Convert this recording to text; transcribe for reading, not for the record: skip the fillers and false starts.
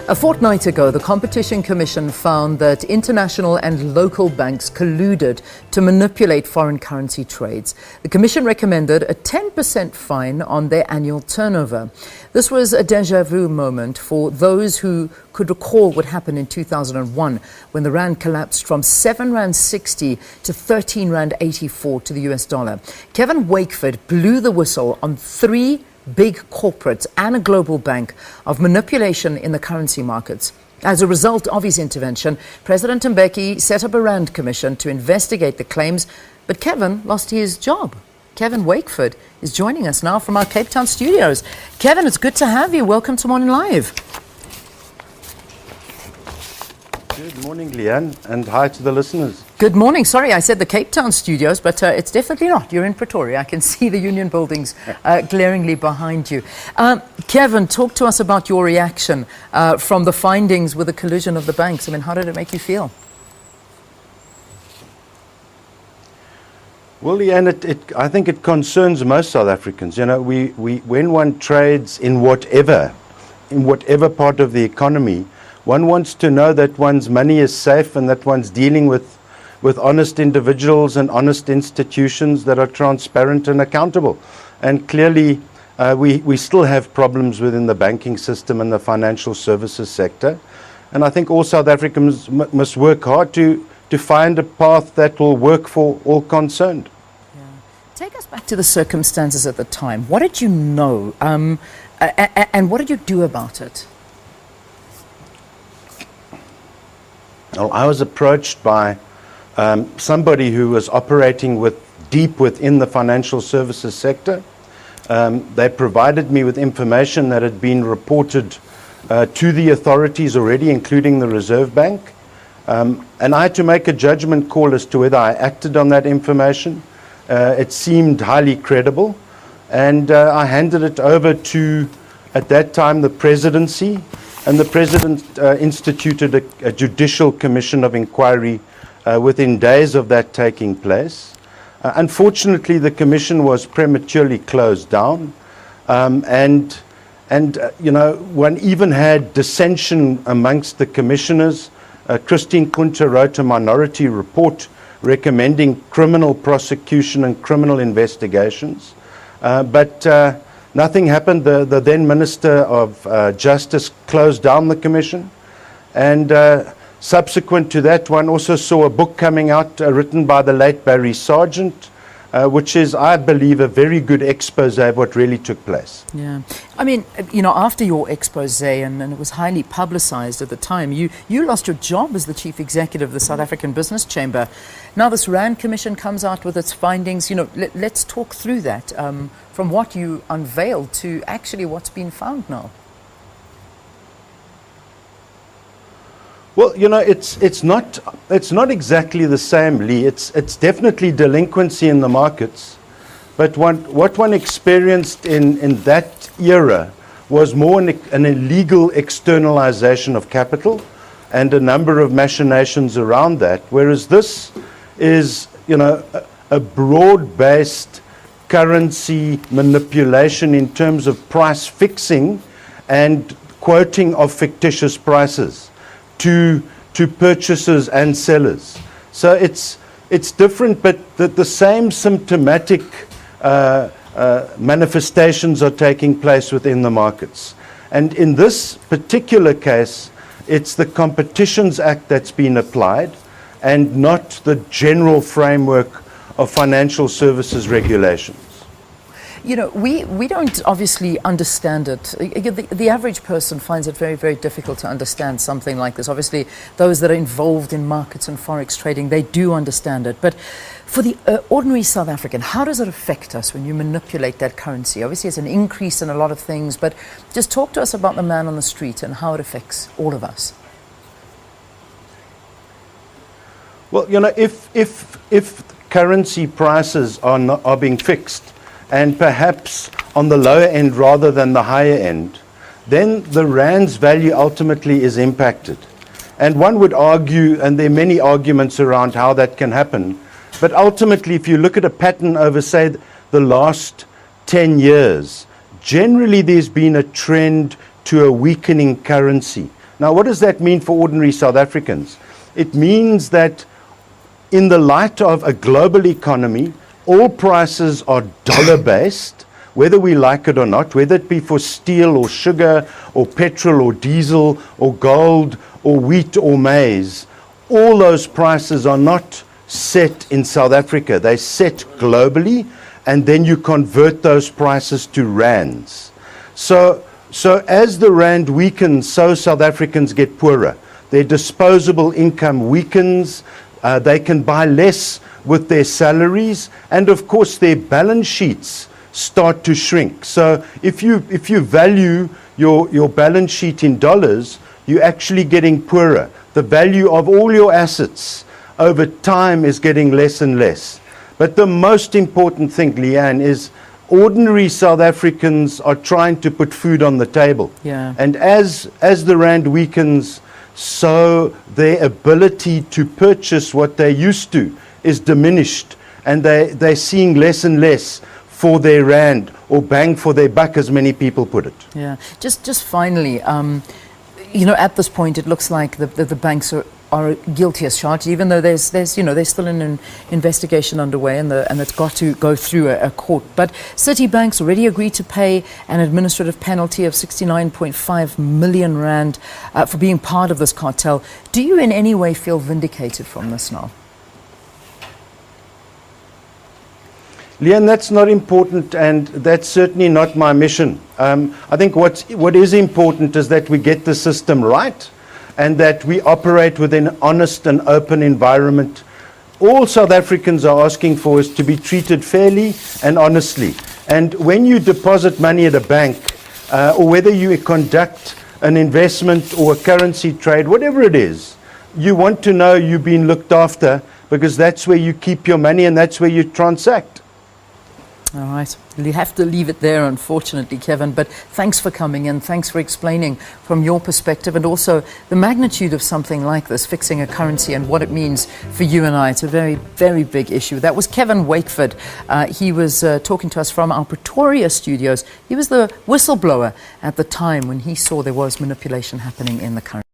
A fortnight ago, the Competition Commission found that international and local banks colluded to manipulate foreign currency trades. The Commission recommended a 10% fine on their annual turnover. This was a déjà vu moment for those who could recall what happened in 2001 when the rand collapsed from R7.60 to R13.84 to the US dollar. Kevin Wakeford blew the whistle on three big corporates and a global bank of manipulation in the currency markets. As a result of his intervention, President Mbeki set up a Rand Commission to investigate the claims, but Kevin lost his job. Kevin Wakeford is joining us now from our Cape Town studios. Kevin, it's good to have you. Welcome to Morning Live. Good morning, Leanne, and hi to the listeners. Good morning. Sorry, I said the Cape Town studios, but it's definitely not. You're in Pretoria. I can see the Union buildings glaringly behind you. Kevin, talk to us about your reaction from the findings with the collusion of the banks. I mean, how did it make you feel? Well, Leanne, I think it concerns most South Africans. You know, when one trades in whatever part of the economy, one wants to know that one's money is safe and that one's dealing with honest individuals and honest institutions that are transparent and accountable. And clearly, we still have problems within the banking system and the financial services sector. And I think all South Africans must work hard to find a path that will work for all concerned. Yeah. Take us back to the circumstances at the time. What did you know? And what did you do about it? Well, I was approached by somebody who was operating deep within the financial services sector. They provided me with information that had been reported to the authorities already, including the Reserve Bank. And I had to make a judgment call as to whether I acted on that information. It seemed highly credible. And I handed it over to, at that time, the presidency. And the president instituted a judicial commission of inquiry within days of that taking place. Unfortunately, the commission was prematurely closed down, and you know, one even had dissension amongst the commissioners. Christine Kunter wrote a minority report recommending criminal prosecution and criminal investigations, but nothing happened. The then Minister of Justice closed down the commission, and subsequent to that, one also saw a book coming out written by the late Barry Sargent, which is, I believe, a very good expose of what really took place. Yeah. I mean, you know, after your expose, and it was highly publicized at the time, you lost your job as the chief executive of the South African Business Chamber. Now this Rand Commission comes out with its findings. You know, let's talk through that, from what you unveiled to actually what's been found now. Well, you know, it's not exactly the same, Lee. It's definitely delinquency in the markets, but what one experienced in that era was more an illegal externalization of capital and a number of machinations around that, whereas this is, you know, a broad-based currency manipulation in terms of price fixing and quoting of fictitious prices to purchasers and sellers. So it's different, but the same symptomatic manifestations are taking place within the markets. And in this particular case, it's the Competitions Act that's been applied and not the general framework of financial services regulations. You know, we don't obviously understand it. The average person finds it very, very difficult to understand something like this. Obviously, those that are involved in markets and forex trading, they do understand it. But for the ordinary South African, how does it affect us when you manipulate that currency? Obviously, it's an increase in a lot of things, but just talk to us about the man on the street and how it affects all of us. Well, you know, if currency prices are being fixed, and perhaps on the lower end rather than the higher end, then the rand's value ultimately is impacted. And one would argue, and there are many arguments around how that can happen, but ultimately if you look at a pattern over, say, the last 10 years, generally there's been a trend to a weakening currency. Now, what does that mean for ordinary South Africans? It means that in the light of a global economy, all prices are dollar-based, whether we like it or not, whether it be for steel or sugar or petrol or diesel or gold or wheat or maize. All those prices are not set in South Africa. They're set globally, and then you convert those prices to rands. So as the rand weakens, so South Africans get poorer. Their disposable income weakens. They can buy less with their salaries, and of course their balance sheets start to shrink. So if you value your balance sheet in dollars, you're actually getting poorer. The value of all your assets over time is getting less and less. But the most important thing, Leanne, is ordinary South Africans are trying to put food on the table. Yeah. And as the rand weakens, so their ability to purchase what they used to is diminished, and they're seeing less and less for their rand, or bang for their buck, as many people put it. Yeah. Just finally, you know, at this point, it looks like the banks are guilty as charged, even though there's still an investigation underway, and it's got to go through a court. But Citibank's already agreed to pay an administrative penalty of 69.5 million rand for being part of this cartel. Do you in any way feel vindicated from this now? Leanne, that's not important, and that's certainly not my mission. I think what is important is that we get the system right, and that we operate within an honest and open environment. All South Africans are asking for is to be treated fairly and honestly. And when you deposit money at a bank, or whether you conduct an investment or a currency trade, whatever it is, you want to know you've been looked after, because that's where you keep your money and that's where you transact. All right. You have to leave it there, unfortunately, Kevin. But thanks for coming in. Thanks for explaining from your perspective, and also the magnitude of something like this, fixing a currency, and what it means for you and I. It's a very, very big issue. That was Kevin Wakeford. He was talking to us from our Pretoria studios. He was the whistleblower at the time when he saw there was manipulation happening in the currency.